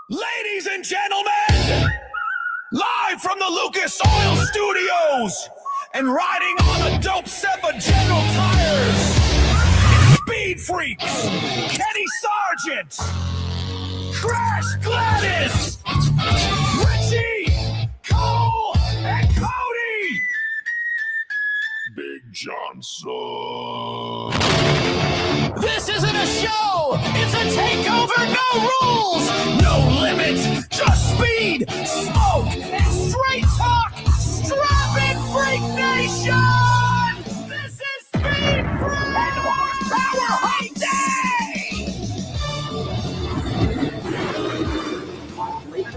Ladies and gentlemen, live from the Lucas Oil Studios and riding on a dope set of General Tires, Speed Freaks, Kenny Sargent, Crash Gladys, Richie, Cole, and Cody. Big Johnson. This isn't a show, it's a takeover, no rules, no limits, just speed, smoke, and straight talk, strapping Freak Nation! This is Speed Freak and Horsepower Hunting! We are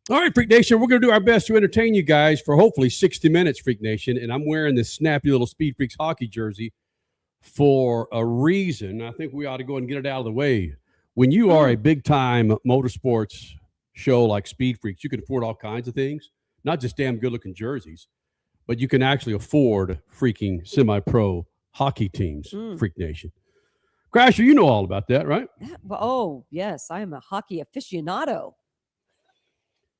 All right, Freak Nation, we're going to do our best to entertain you guys for hopefully 60 minutes, Freak Nation. And I'm wearing this snappy little Speed Freaks hockey jersey for a reason. I think we ought to go and get it out of the way. When you are a big-time motorsports show like Speed Freaks, you can afford all kinds of things, not just damn good-looking jerseys, but you can actually afford freaking semi-pro hockey teams, Freak Nation. Crasher, you know all about that, right? Oh, yes. I am a hockey aficionado.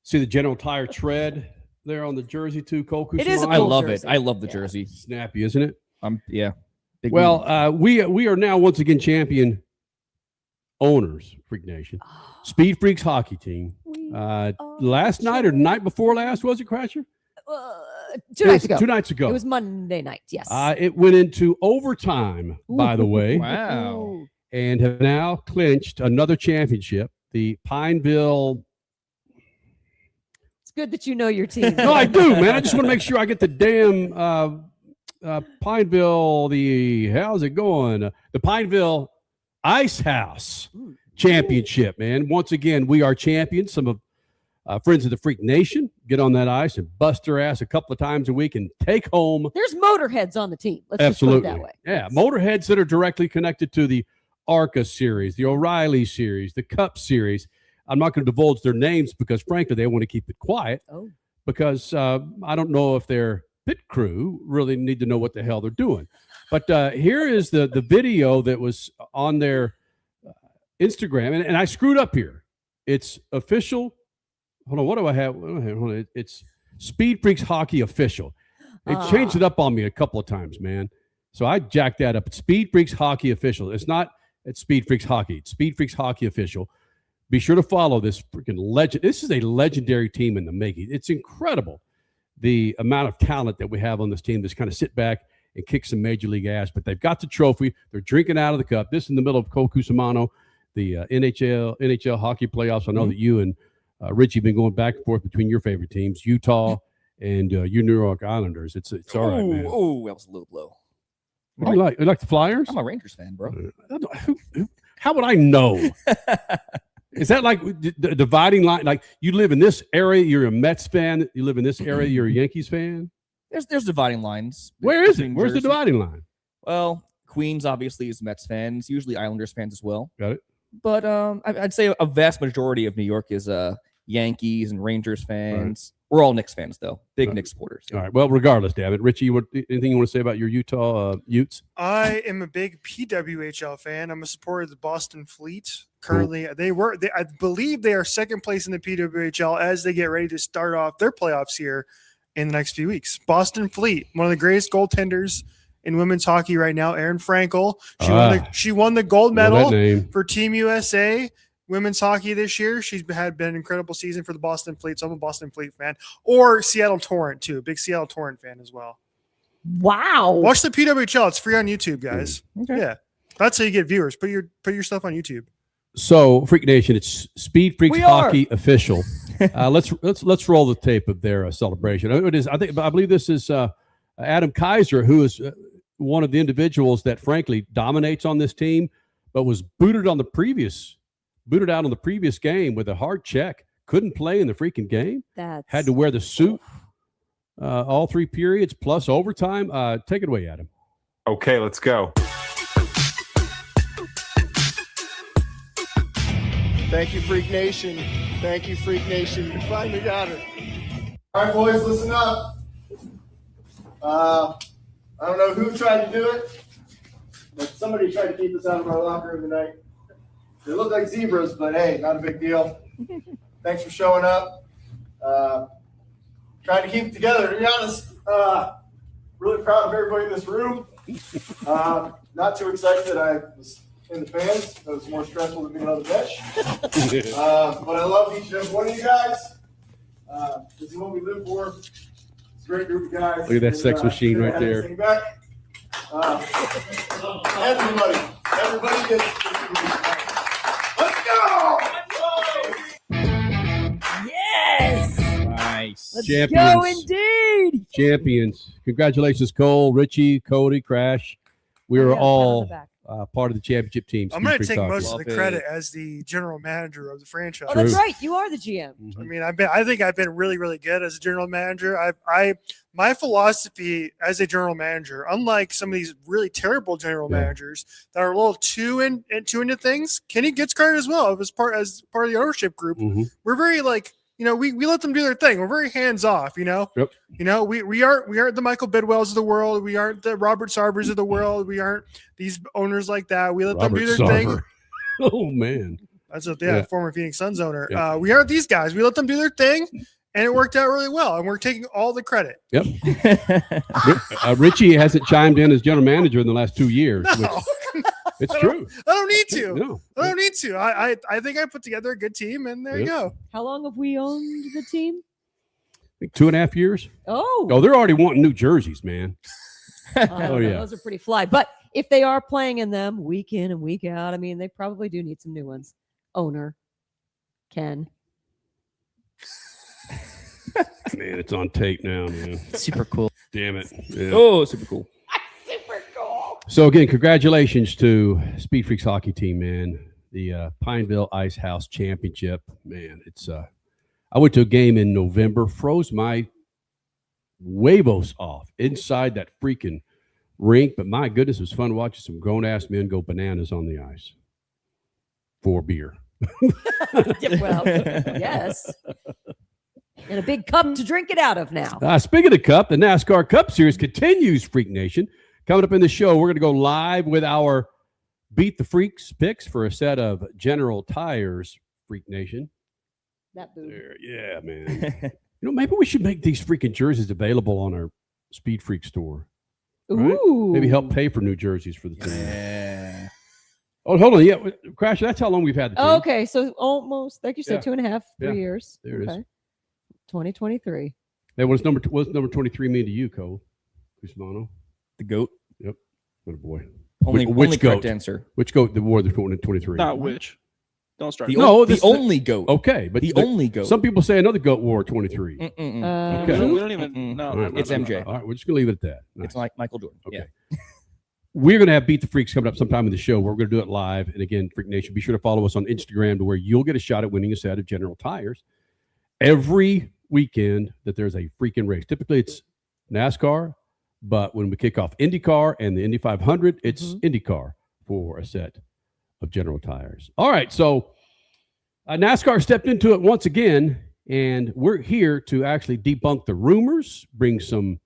See the General Tire tread there on the jersey too, Cole Cusimano? It is a cool I love jersey. it. I love the jersey. Snappy, isn't it? Yeah. Big Well, we are now once again champion owners, Freak Nation. Speed Freaks hockey team. Last night or the night before last, was it, Crasher? 2 nights ago. 2 nights ago. It was Monday night, yes. It went into overtime, by the way, Wow. and have now clinched another championship. The Pineville. It's good that you know your team. No, I do, man. I just want to make sure I get the damn Pineville, how's it going? The Pineville Ice House Championship, man. Once again, we are champions. Some of friends of the Freak Nation get on that ice and bust their ass a couple of times a week and take home. There's motorheads on the team. Let's Absolutely. just put it that way. Yeah, motorheads that are directly connected to the ARCA series, the O'Reilly series, the Cup series. I'm not going to divulge their names because, frankly, they want to keep it quiet because I don't know if their pit crew really need to know what the hell they're doing. But here is the video that was on their Instagram, and I screwed up here. It's official. Hold on, what do I have? Hold on. It's Speed Freaks Hockey Official. They changed it up on me a couple of times, man. So I jacked that up. It's Speed Freaks Hockey Official. It's Speed Freaks Hockey. It's Speed Freaks Hockey Official. Be sure to follow this freaking legend. This is a legendary team in the making. It's incredible the amount of talent that we have on this team that's kind of sit back and kick some major league ass. But they've got the trophy. They're drinking out of the cup. This is in the middle of Cole Cusimano, the NHL hockey playoffs. I know that you and Richie have been going back and forth between your favorite teams, Utah and your New York Islanders. It's all right, man. Oh, that was a low blow. What do you like? You like the Flyers? I'm a Rangers fan, bro. How would I know? Is that like the dividing line? Like you live in this area, you're a Mets fan. You live in this area, you're a Yankees fan. There's dividing lines. Where is it? Where's the dividing line? Well, Queens obviously is Mets fans. Usually Islanders fans as well. Got it. But I'd say a vast majority of New York is Yankees and Rangers fans. Right. We're all Knicks fans, though. Big Knicks supporters. All right. Well, regardless, damn it. Richie, anything you want to say about your Utah Utes? I am a big PWHL fan. I'm a supporter of the Boston Fleet. Currently, I believe they are second place in the PWHL as they get ready to start off their playoffs here in the next few weeks. Boston Fleet, one of the greatest goaltenders in women's hockey right now, Erin Frankel. She won the gold medal for Team USA women's hockey this year. She's been an incredible season for the Boston Fleet, so I'm a Boston Fleet fan. Or Seattle Torrent, too. Big Seattle Torrent fan as well. Wow. Watch the PWHL. It's free on YouTube, guys. Okay. Yeah. That's how you get viewers. Put your stuff on YouTube. So, Freak Nation, it's Speed Freaks Hockey Official. Let's roll the tape of their celebration. It is. I believe this is Adam Kaiser, who is one of the individuals that, frankly, dominates on this team, but was booted out on the previous game with a hard check. Couldn't play in the freaking game. Had to wear the suit all 3 periods plus overtime. Take it away, Adam. Okay, let's go. Thank you, Freak Nation. Thank you, Freak Nation. We finally got her. All right, boys, listen up. I don't know who tried to do it, but somebody tried to keep us out of our locker room tonight. They look like zebras, but hey, not a big deal. Thanks for showing up. Trying to keep it together. To be honest, really proud of everybody in this room. Not too excited that I was in the fans. That was more stressful than being on the bench. But I love each and every one of you guys. This is what we live for. It's a great group of guys. Look at that sex machine right there. Everybody gets. Let's go! Yes. Nice. Let's Champions. go indeed. Champions. Congratulations, Cole, Richie, Cody, Crash. We Oh, were yeah, pat on all the back. part of the championship team. I'm going to Speed take Freak most Soccer. of the Love credit it. as the general manager of the franchise. Oh, that's True. right. You are the GM. I mean, I think I've been really, really good as a general manager. My philosophy as a general manager, unlike some of these really terrible general managers that are a little too into things, Kenny gets credit as well as part of the ownership group. Mhm. We're very we let them do their thing. We're very hands off. Yep. We aren't the Michael Bidwells of the world. We aren't the Robert Sarbers of the world. We aren't these owners like that. We let them do their thing. Sarver. Oh man. That's a Yeah. former Phoenix Suns owner. Yeah. We aren't these guys. We let them do their thing, and it worked out really well. And we're taking all the credit. Yep. Richie hasn't chimed in as general manager in the last 2 years. No, Which, it's true. I don't need to. No. I don't need to. I think I put together a good team, and there you go. How long have we owned the team? Like 2.5 years. Oh, Oh, they're already wanting new jerseys, man. I don't know. yeah. Those are pretty fly. But if they are playing in them week in and week out, I mean, they probably do need some new ones. Owner, Ken. Man, it's on tape now, man. Super cool. Damn it. Yeah. Oh, super cool. So again, congratulations to Speed Freaks hockey team, man. The Pineville Ice House Championship, man. It's I went to a game in November, froze my huevos off inside that freaking rink, but my goodness, it was fun watching some grown ass men go bananas on the ice for beer. Well, yes. And a big cup to drink it out of now. Speaking of Cup, the NASCAR Cup Series continues, Freak Nation. Coming up in the show, we're going to go live with our Beat the Freaks picks for a set of General Tires, Freak Nation. That boob. There, yeah, man. Maybe we should make these freaking jerseys available on our Speed Freak store. Right? Ooh. Maybe help pay for new jerseys for the team. Yeah. Oh, hold on. Yeah, Crash, that's how long we've had the team. Okay, so almost, like you said, Yeah. 2.5, 3 Yeah. years. There it is. Okay. 2023. That was number 23 mean to you, Cole Cusmano? The goat. Yep. What a boy. Only, Which only correct goat? answer. Which goat that wore the 23? Not which. Don't start. The, No, the this- only goat. Okay, but the only goat. some people say another goat wore 23. Mm-mm-mm. Okay. We don't even know. All right, It's MJ. All right, we're just going to leave it at that. Nice. It's like Michael Jordan. Okay. Yeah. We're going to have Beat the Freaks coming up sometime in the show. We're going to do it live. And again, Freak Nation, be sure to follow us on Instagram to where you'll get a shot at winning a set of General Tires every weekend that there's a freaking race. Typically, it's NASCAR, but when we kick off IndyCar and the Indy 500, it's IndyCar for a set of General Tires. All right, so NASCAR stepped into it once again, and we're here to actually debunk the rumors, bring some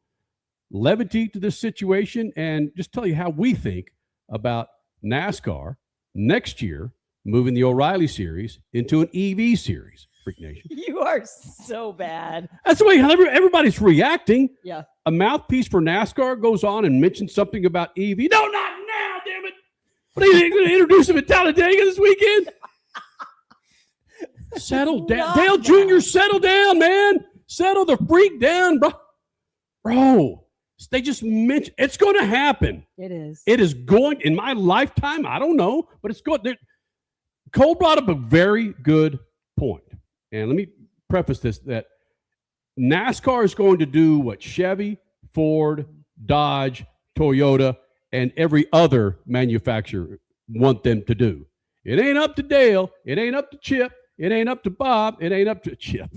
levity to this situation, and just tell you how we think about NASCAR next year moving the O'Reilly Series into an EV series. Freak Nation. You are so bad. That's the way everybody's reacting. Yeah. A mouthpiece for NASCAR goes on and mentions something about EV. No, not now, damn it. What are you going to introduce him at Talladega this weekend? Settle down. Not Dale now. Jr., settle down, man. Settle the freak down, bro. Bro, they just mentioned it's going to happen. It is. It is going in my lifetime. I don't know, but it's going. Cole brought up a very good point. And let me preface this that NASCAR is going to do what Chevy, Ford, Dodge, Toyota, and every other manufacturer want them to do. It ain't up to Dale. It ain't up to Chip. It ain't up to Bob. It ain't up to Chip.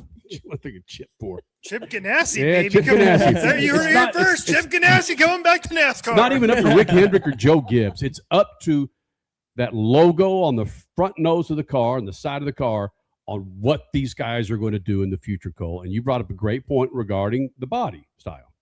What think of Chip for? Chip Ganassi, Yeah, baby. Chip Come on. Ganassi. There, you It's heard it not- here first. it's- Chip Ganassi coming back to NASCAR. Not even up to Rick Hendrick or Joe Gibbs. It's up to that logo on the front nose of the car, on the side of the car, on what these guys are going to do in the future, Cole. And you brought up a great point regarding the body style.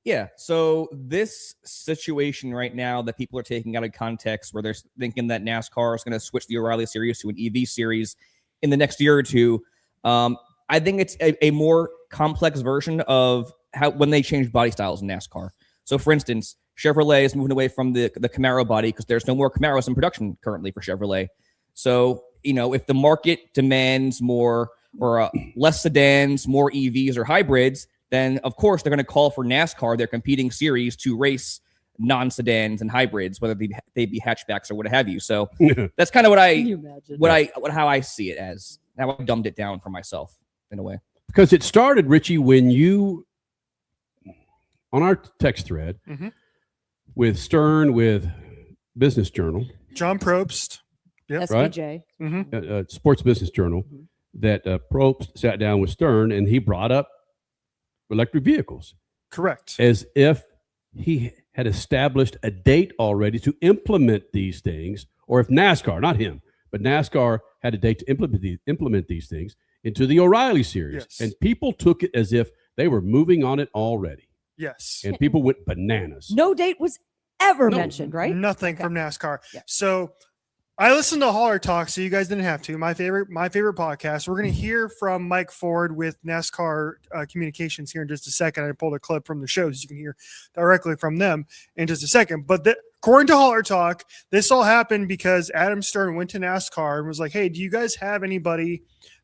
Yeah. So this situation right now that people are taking out of context, where they're thinking that NASCAR is going to switch the O'Reilly series to an EV series in the next year or two, I think it's a more complex version of how when they change body styles in NASCAR. So, for instance, Chevrolet is moving away from the Camaro body because there's no more Camaros in production currently for Chevrolet. So, if the market demands more or less sedans, more EVs or hybrids, then of course they're going to call for NASCAR, their competing series, to race non-sedans and hybrids, whether they be hatchbacks or what have you. So that's kind of how I see it, as how I dumbed it down for myself in a way. Because it started, Richie, when you on our text thread with Stern, with Business Journal, John Probst. Yep. SBJ. Sports Business Journal, that Probst sat down with Stern and he brought up electric vehicles. Correct. As if he had established a date already to implement these things, or if NASCAR, not him, but NASCAR had a date to implement these things into the O'Reilly series. Yes. And people took it as if they were moving on it already. Yes. And people went bananas. No date was ever mentioned, right? Nothing from NASCAR. Yeah. So I listened to Holler Talk, so you guys didn't have to. My favorite podcast. We're going to hear from Mike Ford with NASCAR Communications here in just a second. I pulled a clip from the show so you can hear directly from them in just a second. But according to Holler Talk, this all happened because Adam Stern went to NASCAR and was like, hey, do you guys have anybody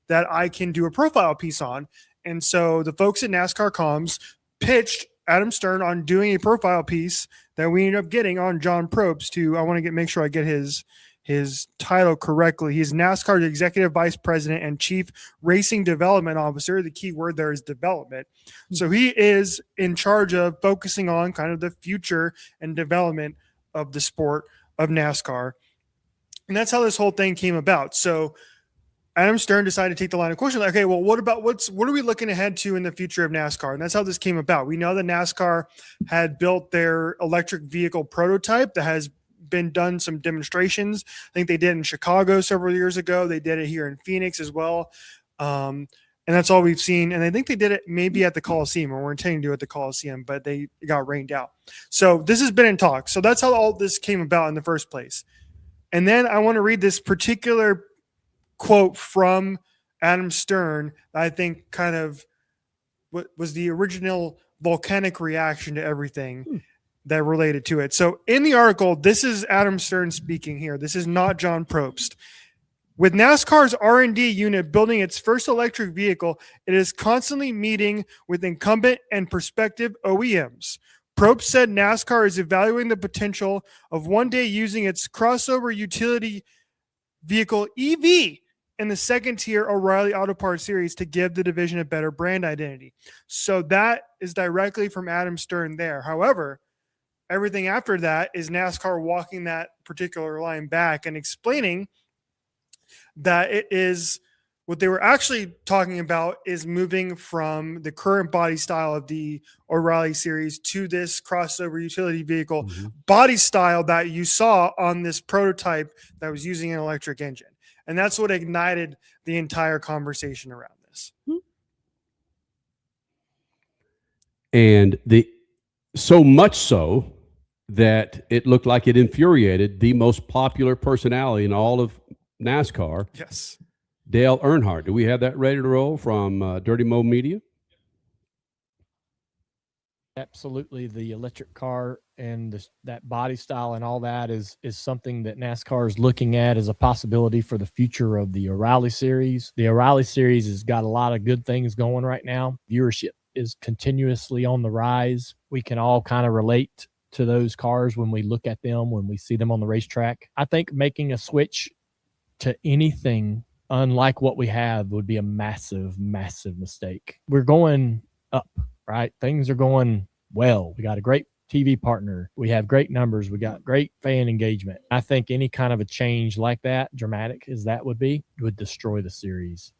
that I can do a profile piece on? And so the folks at NASCAR Comms pitched Adam Stern on doing a profile piece that we ended up getting on John Probst, who I want to make sure I get his title correctly. He's NASCAR's Executive Vice President and Chief Racing Development Officer. The key word there is development. So he is in charge of focusing on kind of the future and development of the sport of NASCAR. And that's how this whole thing came about. So Adam Stern decided to take the line of questioning. Like, okay, well, what are we looking ahead to in the future of NASCAR? And that's how this came about. We know that NASCAR had built their electric vehicle prototype that has been done some demonstrations. I think they did in Chicago several years ago. They did it here in Phoenix as well. And that's all we've seen. And I think they did it maybe at the Coliseum, or we're intending to do it at the Coliseum, but they got rained out. So this has been in talk. So that's how all this came about in the first place. And then I want to read this particular quote from Adam Stern that I think kind of what was the original volcanic reaction to everything that related to it. So in the article, this is Adam Stern speaking here. This is not John Probst. With NASCAR's R&D unit building its first electric vehicle, it is constantly meeting with incumbent and prospective OEMs. Probst said NASCAR is evaluating the potential of one day using its crossover utility vehicle EV in the second tier O'Reilly Auto Parts series to give the division a better brand identity. So that is directly from Adam Stern there. However, everything after that is NASCAR walking that particular line back and explaining that it is what they were actually talking about is moving from the current body style of the O'Reilly series to this crossover utility vehicle body style that you saw on this prototype that was using an electric engine. And that's what ignited the entire conversation around this. And so much so that it looked like it infuriated the most popular personality in all of NASCAR. Yes. Dale Earnhardt. Do we have that ready to roll from Dirty Mo Media? Absolutely. The electric car and that body style and all that is something that NASCAR is looking at as a possibility for the future of the O'Reilly series. The O'Reilly series has got a lot of good things going right now. Viewership is continuously on the rise. We can all kind of relate to those cars when we look at them, when we see them on the racetrack. I think making a switch to anything unlike what we have would be a massive, massive mistake. We're going up, right? Things are going well. We got a great TV partner. We have great numbers. We got great fan engagement. I think any kind of a change like that, dramatic as that would be, would destroy the series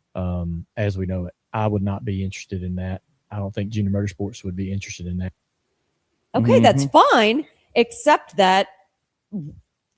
as we know it. I would not be interested in that. I don't think Junior Motorsports would be interested in that. Okay, that's fine, except that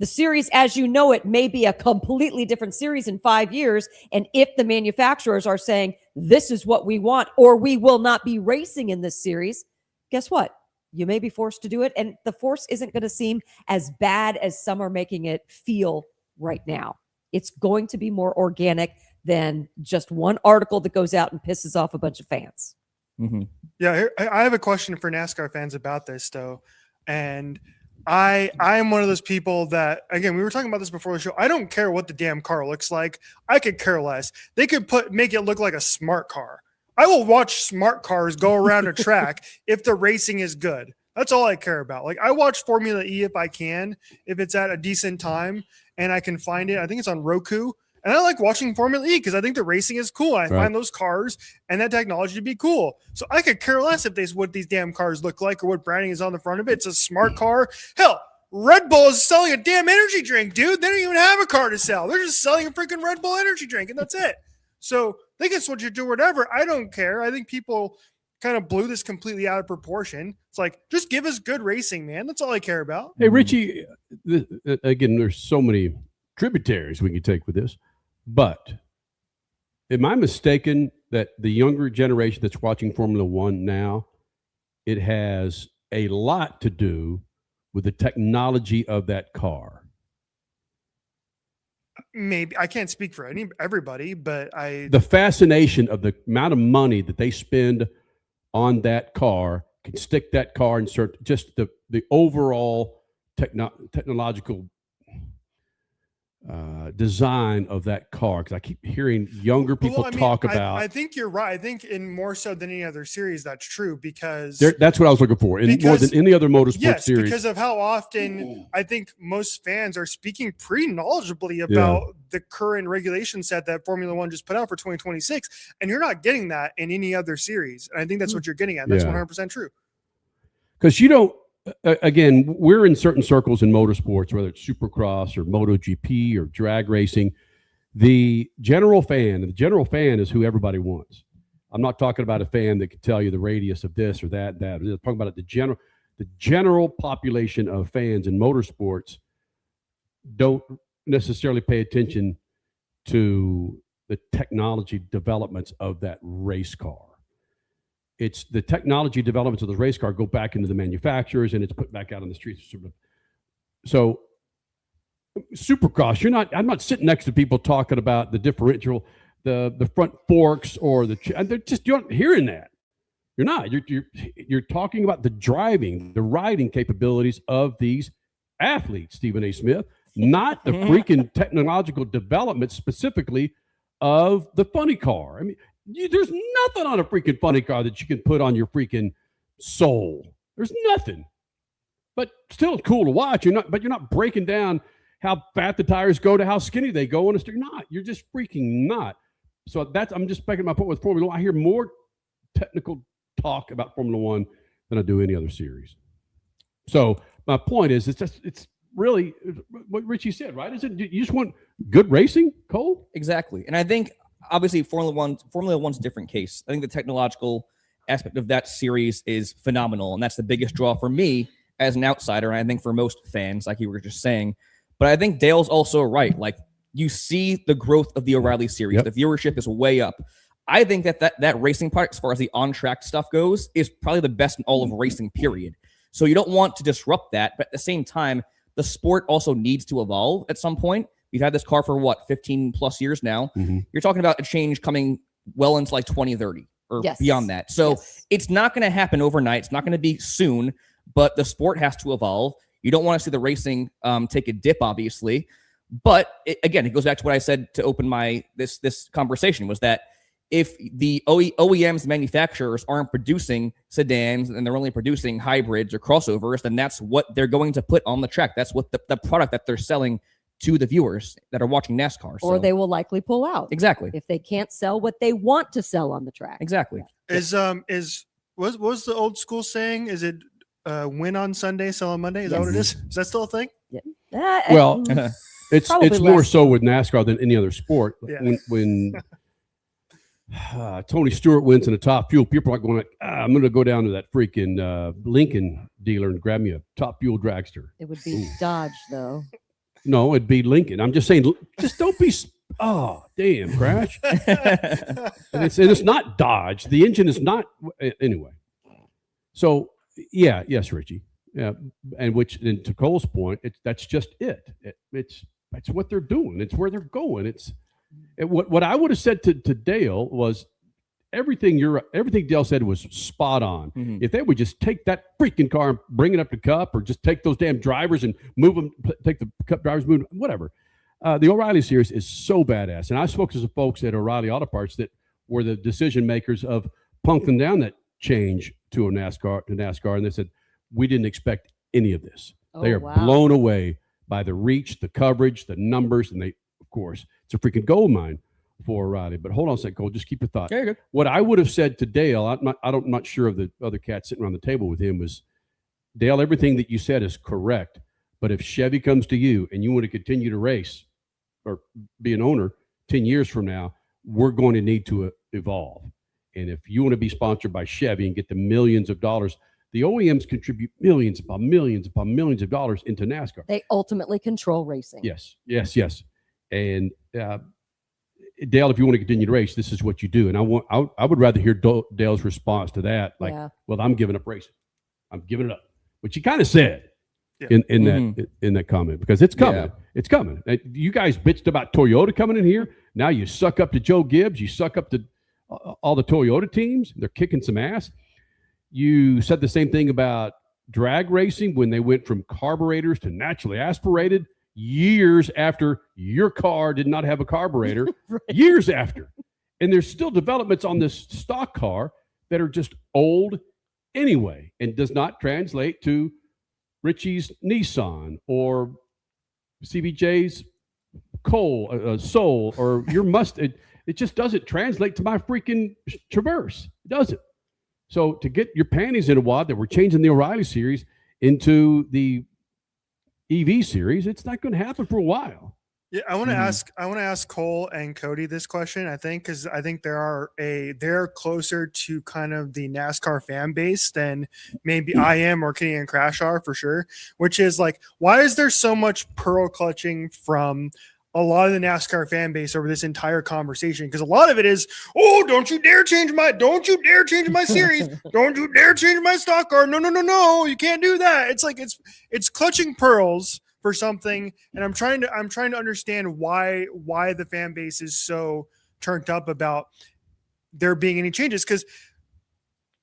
The series, as you know it, may be a completely different series in 5 years. And if the manufacturers are saying, this is what we want, or we will not be racing in this series, guess what? You may be forced to do it. And the force isn't going to seem as bad as some are making it feel right now. It's going to be more organic than just one article that goes out and pisses off a bunch of fans. Mm-hmm. Yeah, I have a question for NASCAR fans about this, though. And I am one of those people that, again, we were talking about this before the show. I don't care what the damn car looks like. I could care less. They could make it look like a smart car. I will watch smart cars go around a track if the racing is good. That's all I care about. Like, I watch Formula E if I can, if it's at a decent time and I can find it. I think it's on Roku. And I like watching Formula E because I think the racing is cool. I find those cars and that technology to be cool. So I could care less if what these damn cars look like or what branding is on the front of it. It's a smart car. Hell, Red Bull is selling a damn energy drink, dude. They don't even have a car to sell. They're just selling a freaking Red Bull energy drink, and that's it. So they can switch it to whatever. I don't care. I think people kind of blew this completely out of proportion. It's like, just give us good racing, man. That's all I care about. Hey, Richie, again, there's so many tributaries we can take with this. But am I mistaken that the younger generation that's watching Formula One now, it has a lot to do with the technology of that car? Maybe I can't speak for everybody, but the fascination of the amount of money that they spend on that car, can stick that car and just the overall technological design of that car, because I keep hearing younger people talk about. I think you're right. I think in more so than any other series, that's true, because that's what I was looking for. More than any other motorsport series. Because of how often I think most fans are speaking pretty knowledgeably about the current regulation set that Formula One just put out for 2026, and you're not getting that in any other series. And I think that's what you're getting at. That's 100% true. Because you don't. Again, we're in certain circles in motorsports, whether it's Supercross or MotoGP or drag racing. The general fan is who everybody wants. I'm not talking about a fan that can tell you the radius of this or that. I'm talking about the general population of fans in motorsports don't necessarily pay attention to the technology developments of that race car. It's the technology developments of the race car go back into the manufacturers and it's put back out on the streets. So Supercross, I'm not sitting next to people talking about the differential, the front forks or they're just, you're not hearing that. You're not, you're talking about the driving, the riding capabilities of these athletes, Stephen A. Smith, not the freaking technological development specifically of the funny car. I mean, there's nothing on a freaking funny car that you can put on your freaking soul. There's nothing, but still cool to watch. You're not breaking down how fat the tires go to how skinny they go on a street. You're just freaking not. So I'm just making my point with Formula One. I hear more technical talk about Formula One than I do any other series. So my point is, it's really what Richie said, right? Is it you just want good racing, Cole? Exactly. And I think obviously Formula One's a different case. I think the technological aspect of that series is phenomenal, and that's the biggest draw for me as an outsider, and I think for most fans, like you were just saying. But I think Dale's also right. Like, you see the growth of the O'Reilly series. Yep. The viewership is way up. I think that racing part, as far as the on-track stuff goes, is probably the best in all of racing, period. So you don't want to disrupt that, but at the same time, the sport also needs to evolve at some point. We've had this car for 15 plus years now. Mm-hmm. You're talking about a change coming well into like 2030 or beyond that. So it's not going to happen overnight. It's not going to be soon, but the sport has to evolve. You don't want to see the racing take a dip, obviously. But again, it goes back to what I said to open this conversation, was that if the OEMs, manufacturers, aren't producing sedans and they're only producing hybrids or crossovers, then that's what they're going to put on the track. That's what the product that they're selling to the viewers that are watching NASCAR. Or they will likely pull out. Exactly. If they can't sell what they want to sell on the track. Exactly. What was the old school saying? Is it win on Sunday, sell on Monday? Is that what it is? Is that still a thing? Yeah. Well, it's more so with NASCAR than any other sport. Yeah. When Tony Stewart wins in the Top Fuel, people are going like, I'm going to go down to that freaking Lincoln dealer and grab me a Top Fuel dragster. It would be Dodge, though. No, it'd be Lincoln. I'm just saying, just don't be. Oh, damn, Crash. and it's not Dodge. The engine is not. Anyway. So, yes, Richie. Yeah, and to Cole's point, that's just it. It's what they're doing. It's where they're going. What I would have said to Dale was everything Dale said was spot on. Mhm. If they would just take that freaking car and bring it up to Cup, or just take those damn drivers and move them, take the Cup drivers, move them, whatever. The O'Reilly series is so badass, and I spoke to some folks at O'Reilly Auto Parts that were the decision makers of punking down that change to NASCAR, and they said we didn't expect any of this. They are blown away by the reach, the coverage, the numbers, and of course, it's a freaking gold mine for O'Reilly. But hold on a second, Cole. Just keep your thought. Very good. What I would have said to Dale, I'm not sure of the other cat sitting around the table with him, was, Dale, everything that you said is correct. But if Chevy comes to you and you want to continue to race or be an owner 10 years from now, we're going to need to evolve. And if you want to be sponsored by Chevy and get the millions of dollars, the OEMs contribute millions upon millions upon millions of dollars into NASCAR. They ultimately control racing. Yes. And Dale, if you want to continue to race, this is what you do. And I would rather hear Dale's response to that, like, well, I'm giving up racing. I'm giving it up. Which he kind of said in that comment, because it's coming. Yeah. It's coming. You guys bitched about Toyota coming in here. Now you suck up to Joe Gibbs. You suck up to all the Toyota teams. They're kicking some ass. You said the same thing about drag racing when they went from carburetors to naturally aspirated years after your car did not have a carburetor. Right. Years after. And there's still developments on this stock car that are just old anyway and does not translate to Richie's Nissan or CBJ's Soul or your Mustang. It just doesn't translate to my freaking Traverse. It doesn't. So to get your panties in a wad that we're changing the O'Reilly series into the EV series, it's not going to happen for a while. Yeah, I want to ask Cole and Cody this question. I think because I think they're closer to kind of the NASCAR fan base than maybe I am or Kenny and Crash are for sure. Which is like, why is there so much pearl clutching from a lot of the NASCAR fan base over this entire conversation? Because a lot of it is, oh, don't you dare change my series. Don't you dare change my stock car. No, you can't do that. It's like it's clutching pearls for something, and I'm trying to understand why the fan base is so turned up about there being any changes, because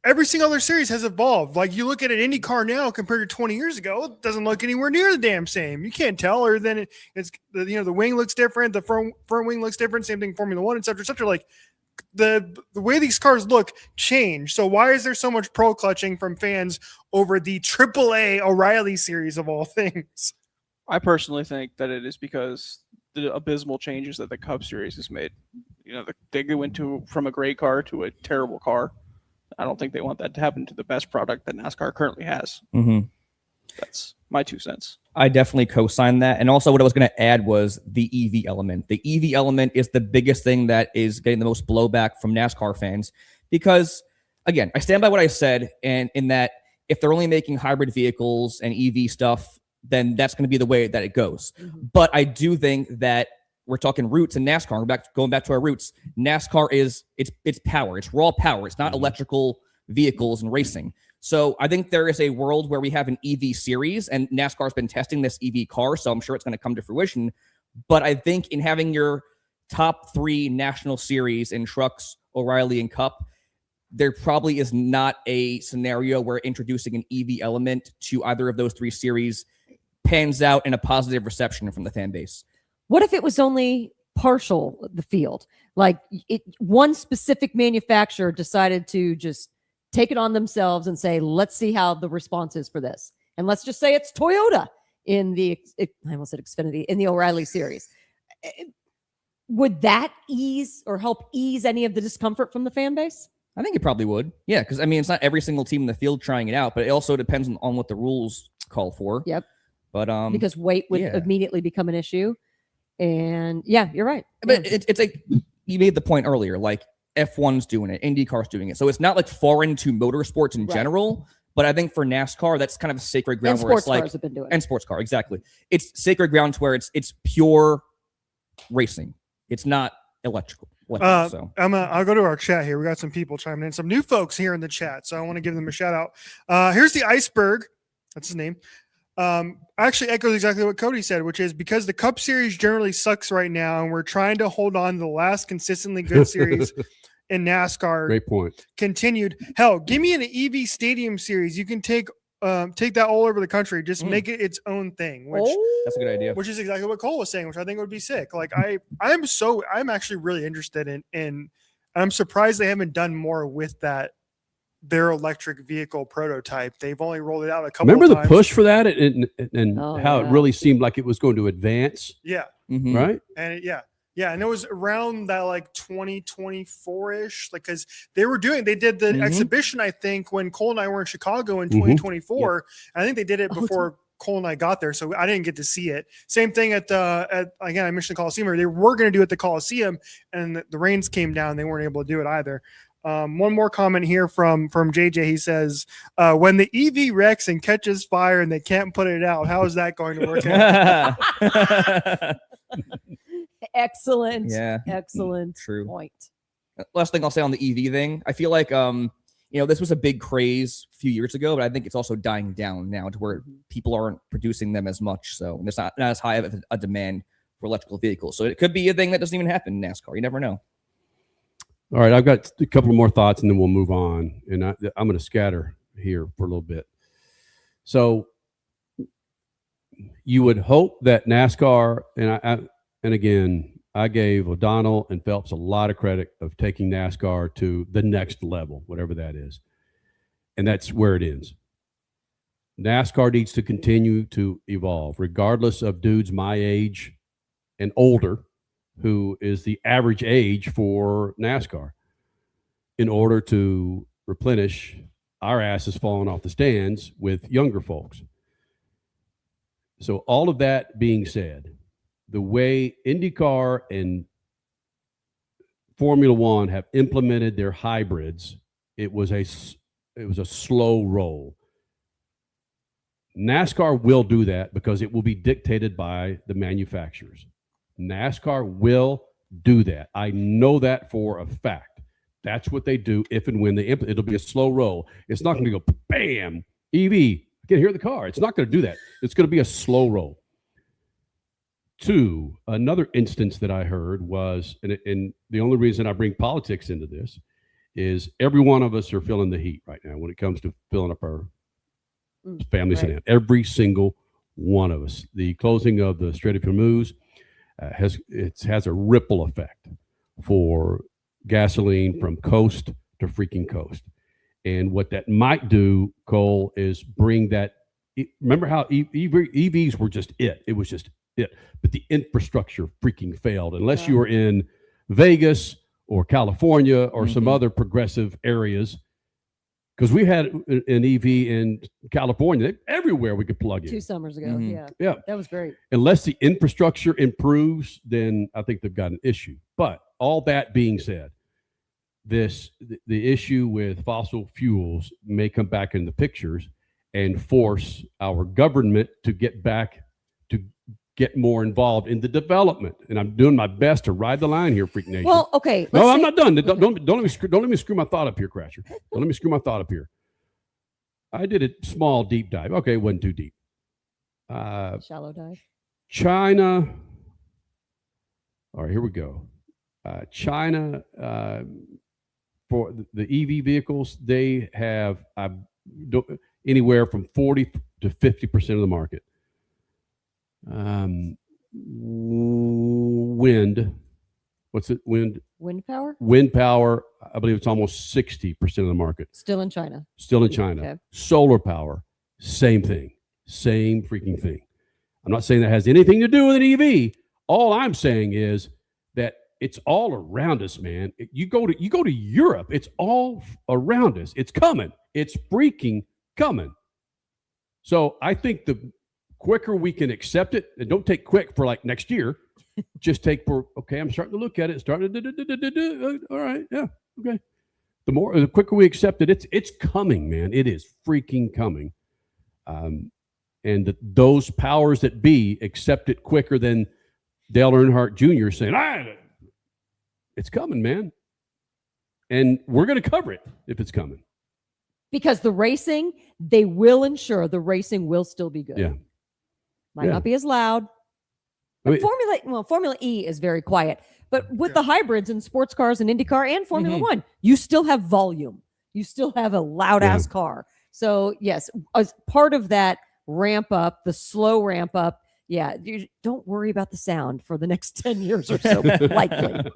every single other series has evolved. Like you look at an Indy car now compared to 20 years ago, it doesn't look anywhere near the damn same. You can't tell, or then it's the wing looks different, the front wing looks different. Same thing Formula One, etc. Like the way these cars look change. So why is there so much pro clutching from fans over the AAA O'Reilly series of all things? I personally think that it is because the abysmal changes that the Cup Series has made. They went from a great car to a terrible car. I don't think they want that to happen to the best product that NASCAR currently has. Mm-hmm. That's my 2 cents. I definitely co-sign that. And also what I was going to add was the EV element. The EV element is the biggest thing that is getting the most blowback from NASCAR fans because, again, I stand by what I said, and in that if they're only making hybrid vehicles and EV stuff, then that's going to be the way that it goes. Mm-hmm. But I do think that we're talking roots in NASCAR. Going back to our roots, NASCAR is it's power. It's raw power. It's not electrical vehicles and racing. So I think there is a world where we have an EV series, and NASCAR's been testing this EV car, so I'm sure it's going to come to fruition. But I think in having your top 3 national series in trucks, O'Reilly, and Cup, there probably is not a scenario where introducing an EV element to either of those 3 series pans out in a positive reception from the fan base. What if it was only partial the field? Like one specific manufacturer decided to just take it on themselves and say, let's see how the response is for this. And let's just say it's Toyota in I almost said Xfinity, in the O'Reilly series. Would that ease or help ease any of the discomfort from the fan base? I think it probably would. Yeah, because, it's not every single team in the field trying it out, but it also depends on what the rules call for. Yep. But because weight would immediately become an issue. And you're right. But it's like you made the point earlier, like F1's doing it, IndyCar's doing it. So it's not like foreign to motorsports in general, But I think for NASCAR, that's kind of a sacred ground And where it's sports like cars have been doing it. and sports car, exactly. It's sacred ground to where it's pure racing. It's not electrical. So I'll go to our chat here. We got some people chiming in, some new folks here in the chat, so I want to give them a shout out. Here's the Iceberg. That's his name. Actually echoes exactly what Cody said, which is because the Cup Series generally sucks right now, and we're trying to hold on to the last consistently good series in NASCAR. Great point. Continued. Hell, give me an EV Stadium Series. You can take that all over the country. Just make it its own thing. Which that's a good idea. Which is exactly what Cole was saying, which I think would be sick. Like I'm actually really interested in. I'm surprised they haven't done more with that. Their electric vehicle prototype. They've only rolled it out a couple. Remember of the times. push for that, and Oh, how yeah. it really seemed like it was going to advance, Yeah, Mhm. right? and and it was around that like 2024 ish, like because they did the Mhm. exhibition. I think when Cole and I were in Chicago in Mhm. 2024, I think they did it before Cole and I got there, so I didn't get to see it. Same thing at again, I mentioned the Coliseum. Or they were going to do it at the Coliseum, and the rains came down. They weren't able to do it either. One more comment here from JJ. He says, when the EV wrecks and catches fire and they can't put it out, how is that going to work out? Excellent. Yeah. Excellent True. point. Last thing I'll say on the EV thing, I feel like this was a big craze a few years ago, but I think it's also dying down now to where people aren't producing them as much. So there's not as high of a demand for electrical vehicles. So it could be a thing that doesn't even happen in NASCAR. You never know. All right, I've got a couple more thoughts, and then we'll move on. And I'm going to scatter here for a little bit. So you would hope that NASCAR, and again, I gave O'Donnell and Phelps a lot of credit of taking NASCAR to the next level, whatever that is. And that's where it ends. NASCAR needs to continue to evolve, regardless of dudes my age and older, who is the average age for NASCAR, in order to replenish our asses falling off the stands with younger folks. So all of that being said, the way IndyCar and Formula One have implemented their hybrids, it was a slow roll. NASCAR will do that because it will be dictated by the manufacturers. NASCAR will do that. I know that for a fact. That's what they do if and when it'll be a slow roll. It's not going to go bam, EV, get here the car. It's not going to do that. It's going to be a slow roll. Two, another instance that I heard was, and the only reason I bring politics into this is every one of us are feeling the heat right now when it comes to filling up our family sedan. Every single one of us. The closing of the Strait of Hormuz has a ripple effect for gasoline from coast to freaking coast. And what that might do, Cole, is bring that. Remember how EVs were just it? It was just it. But the infrastructure freaking failed. Unless you were in Vegas or California or some other progressive areas. Because we had an EV in California, everywhere we could plug in. 2 summers ago. Yeah. That was great. Unless the infrastructure improves, then I think they've got an issue. But all that being said, the issue with fossil fuels may come back in the pictures and force our government to get more involved in the development. And I'm doing my best to ride the line here, Freak Nation. Well, okay. No, I'm not done. Don't let me screw my thought up here, Crasher. Don't let me screw my thought up here. I did a small deep dive. Okay, it wasn't too deep. Shallow dive. China. All right, here we go. China, for the EV vehicles, they have anywhere from 40 to 50% of the market. Wind. What's it? Wind power? Wind power. I believe it's almost 60% of the market. Still in China. Still in China. Okay. Solar power. Same thing. Same freaking thing. I'm not saying that has anything to do with an EV. All I'm saying is that it's all around us, man. You go to Europe, it's all around us. It's coming. It's freaking coming. So I think the quicker we can accept it, and don't take quick for like next year, just take for, okay, I'm starting to look at it, starting to, all right, yeah, okay. the quicker we accept it, it's coming, man. It is freaking coming. And those powers that be accept it quicker than Dale Earnhardt Jr. saying, it's coming, man. And we're going to cover it if it's coming. Because the racing, they will ensure the racing will still be good. Yeah. Might not be as loud. I mean, Formula E is very quiet. But with the hybrids and sports cars and IndyCar and Formula One, you still have volume. You still have a loud ass car. So yes, as part of that ramp up, the slow ramp up, you don't worry about the sound for the next 10 years or so, likely.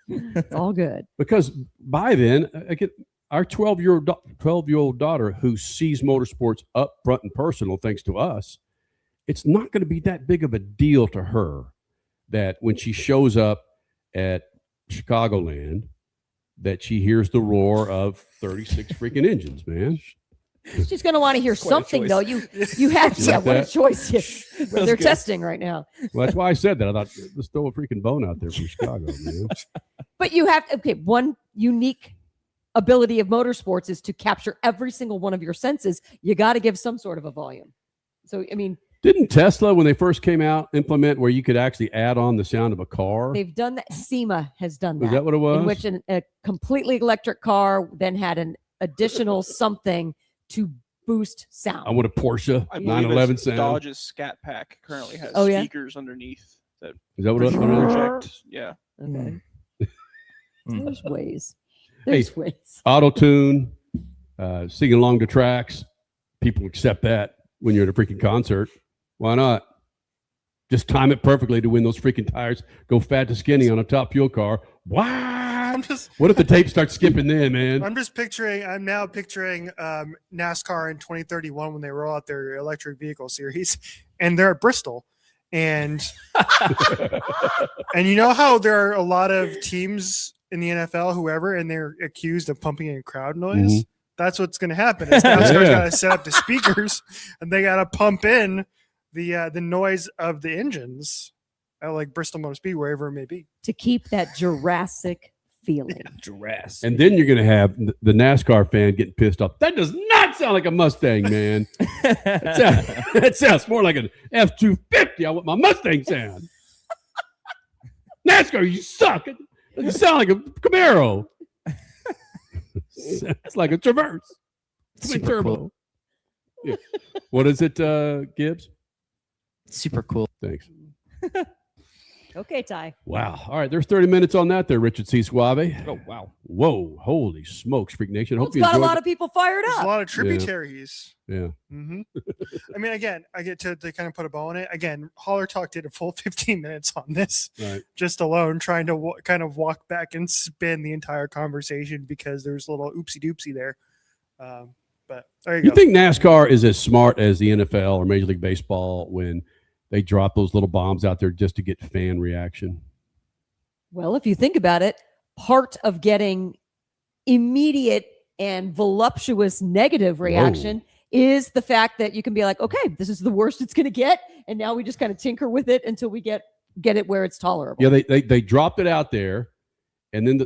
It's all good. Because by then, again, our 12-year-old daughter who sees motorsports up front and personal, thanks to us, it's not going to be that big of a deal to her that when she shows up at Chicagoland, that she hears the roar of 36 freaking engines, man. She's going to want to hear something, though. You have to. What a choice they're testing right now. Well, that's why I said that. I thought, let's throw a freaking bone out there from Chicago, man. But you have, one unique ability of motorsports is to capture every single one of your senses. You got to give some sort of a volume. So, I mean, didn't Tesla, when they first came out, implement where you could actually add on the sound of a car? They've done that. SEMA has done that. Is that what it was? In which a completely electric car then had an additional something to boost sound. I want a Porsche I 911 sound. Dodge's Scat Pack currently has Oh, yeah? speakers underneath that Is that what it was? project. Yeah. Okay. Mm. There's ways. There's ways. Auto tune, singing along the tracks. People accept that when you're at a freaking concert. Why not? Just time it perfectly to win those freaking tires. Go fat to skinny on a top fuel car. What? What if the tape starts skipping then, man? I'm now picturing NASCAR in 2031 when they roll out their electric vehicle series, and they're at Bristol. And and you know how there are a lot of teams in the NFL, whoever, and they're accused of pumping in crowd noise? Mhm. That's what's going to happen. NASCAR's got to set up the speakers, and they got to pump in the noise of the engines at like Bristol Motor Speed, wherever it may be. To keep that Jurassic feeling. Jurassic. And then you're going to have the NASCAR fan getting pissed off. That does not sound like a Mustang, man. That sounds more like an F-250. I want my Mustang sound. NASCAR, you suck. It doesn't sound like a Camaro. It's like a Traverse. Twin turbo. Cool. Yeah. What is it, Gibbs? Super cool. Thanks. Okay, Ty. Wow. All right. There's 30 minutes on that there, Richard C. Suave. Oh, wow. Whoa. Holy smokes, Freak Nation. Well, Hope it's you got a enjoyed lot it. of people fired There's a up. lot of tributaries. Yeah. Mm-hmm. I mean, again, I get to kind of put a bow on it. Again, Holler Talk did a full 15 minutes on this Right. just alone, trying to kind of walk back and spin the entire conversation because there's a little oopsie doopsie there. But there you You go. think NASCAR is as smart as the NFL or Major League Baseball when they drop those little bombs out there just to get fan reaction? Well, if you think about it, part of getting immediate and voluptuous negative reaction is the fact that you can be like, okay, this is the worst it's going to get. And now we just kind of tinker with it until we get it where it's tolerable. Yeah, they dropped it out there, and then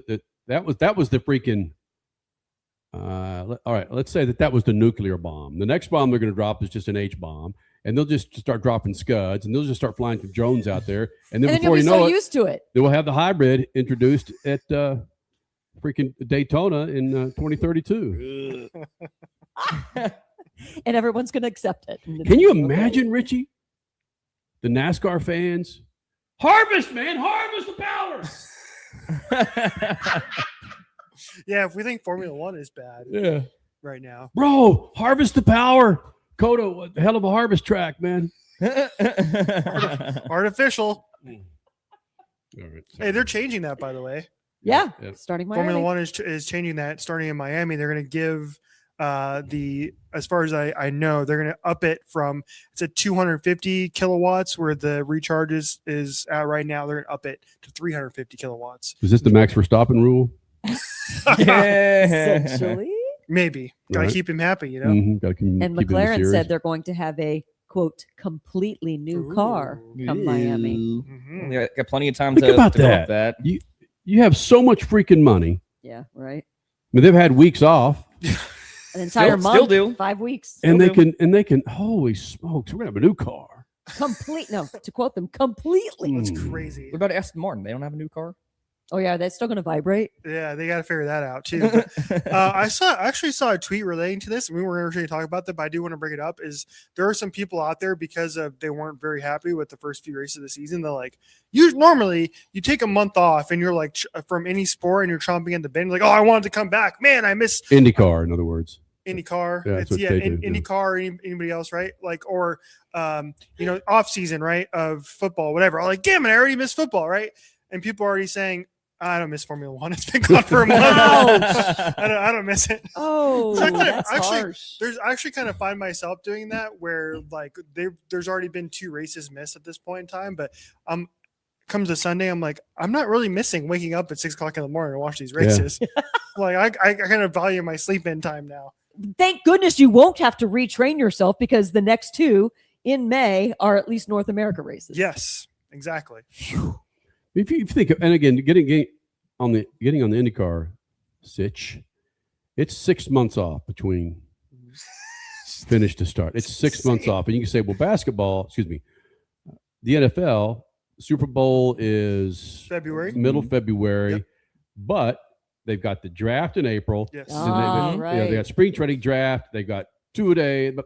that was the freaking. All right, let's say that was the nuclear bomb. The next bomb they're going to drop is just an H bomb, and they'll just start dropping scuds, and they'll just start flying some drones out there, and then And then before you'll be you know so it, used to it. they will have the hybrid introduced at freaking Daytona in 2032. And everyone's going to accept it. Can you imagine, Richie? The NASCAR fans, harvest, man, harvest the power. Yeah, if we think Formula One is bad Yeah, right now. bro, harvest the power. Coda, what the hell of a harvest track, man. Artificial. All right, Hey, they're changing that, by the way. Yeah, Yeah. starting Miami. Formula One is changing that starting in Miami. They're going to give as far as I know, they're going to up it from, it's at 250 kilowatts where the recharge is at right now. They're going to up it to 350 kilowatts. Is this the Max Verstappen rule? Essentially. Maybe. Got to Right. keep him happy, you know? Mm-hmm. Got to keep And keep it in the McLaren series. said they're going to have a, quote, completely new car come Miami. Mhm. Got plenty of time Think to about develop that. You have so much freaking money. Yeah, right. mean, they've had weeks off, An entire month, Still do. 5 weeks. and they can. Holy smokes, we're gonna have a new car. To quote them, completely. It's Hmm. crazy. What about Aston Martin? They don't have a new car. Oh yeah, that's still going to vibrate. Yeah, they got to figure that out too. But, I actually saw a tweet relating to this, and we weren't going to talk about that, but I do want to bring it up. Is there are some people out there because they weren't very happy with the first few races of the season. They're like, normally you take a month off and you're like from any sport and you're chomping at the bit, like, oh, I wanted to come back, man. I miss IndyCar, in other words. IndyCar. Yeah, that's what they do, yeah. IndyCar or anybody else, right? Like, or off season, right, of football, whatever. I'm like, damn it, I already missed football, right? And people are already saying, I don't miss Formula One. It's been gone for a month. I don't miss it. Oh, So that's actually, harsh. I actually kind of find myself doing that where like there's already been 2 races missed at this point in time, but comes to Sunday, I'm like, I'm not really missing waking up at 6 o'clock in the morning to watch these races. Like I kind of value my sleep in time now. Thank goodness you won't have to retrain yourself because the next 2 in May are at least North America races. Yes, exactly. If you think, and again, getting on the IndyCar sitch, it's 6 months off between finish to start. It's 6 months off, and you can say, well, the NFL Super Bowl is February, middle February, but they've got the draft in April. Yes. And they got spring training draft. They got 2-a-day, but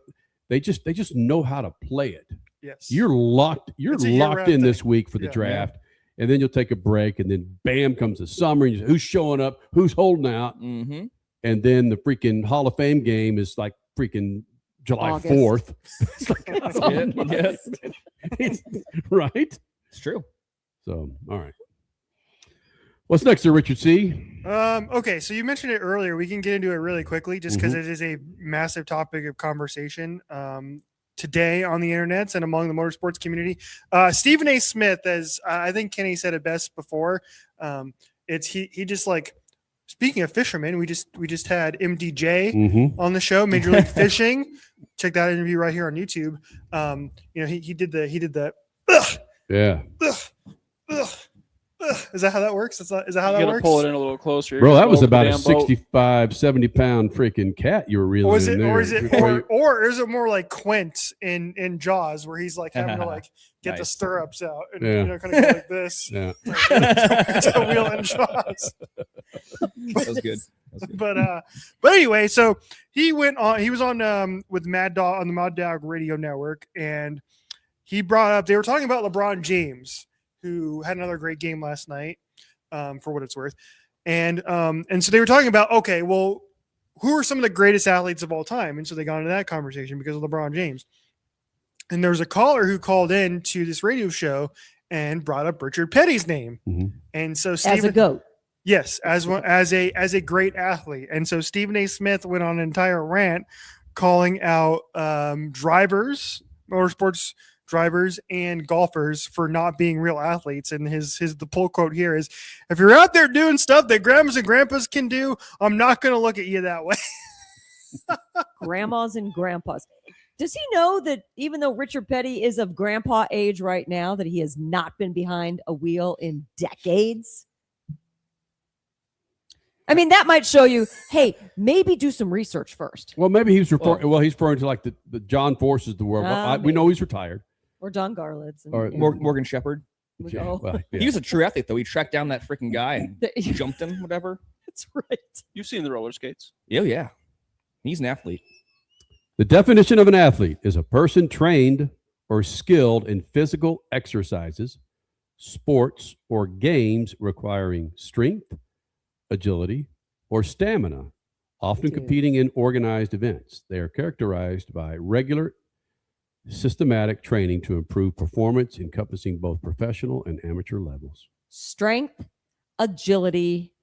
they just know how to play it. Yes, You're locked in thing. this week for the draft. And then you'll take a break, and then bam comes the summer. And who's showing up? Who's holding out? Mm-hmm. And then the freaking Hall of Fame game is like freaking July August. 4th. It's like, right? It's true. So, all right. What's next there, Richard C? Okay, so you mentioned it earlier. We can get into it really quickly just because it is a massive topic of conversation today on the internets and among the motorsports community. Stephen A. Smith, as I think Kenny said it best before, he just like, speaking of fishermen, we just had MDJ on the show, Major League Fishing. Check that interview right here on YouTube. He did the Yeah. Is that how that works? Is that how You that gotta works? pull it in a little closer. Bro, that was Open the about a damn boat. 65, 70-pound freaking cat you were reeling in there. Or is it more like Quint in Jaws, where he's like having to like get the Nice. stirrups out and kind of go like this? Yeah. To wheel in Jaws. That was good. But anyway, so he was on with Mad Dog on the Mad Dog Radio Network, and he brought up, they were talking about LeBron James, who had another great game last night, for what it's worth. And so they were talking about, okay, well, who are some of the greatest athletes of all time? And so they got into that conversation because of LeBron James. And there was a caller who called in to this radio show and brought up Richard Petty's name. And so Stephen, As a GOAT. yes, as a great athlete. And so Stephen A. Smith went on an entire rant calling out motorsports drivers and golfers for not being real athletes. And the pull quote here is, if you're out there doing stuff that grandmas and grandpas can do, I'm not going to look at you that way. Grandmas and grandpas. Does he know that even though Richard Petty is of grandpa age right now, that he has not been behind a wheel in decades? I mean, that might show you, hey, maybe do some research first. Well, maybe he's referring. He's referring to like the John Forces of the world. We know he's retired. Or Don Garlitz. Or Morgan Shepherd. Yeah, well, yeah. He was a true athlete, though. He tracked down that freaking guy and jumped him, whatever. That's right. You've seen the roller skates. Oh, yeah. He's an athlete. The definition of an athlete is a person trained or skilled in physical exercises, sports, or games requiring strength, agility, or stamina, often competing in organized events. They are characterized by regular, systematic training to improve performance, encompassing both professional and amateur levels. Strength, agility.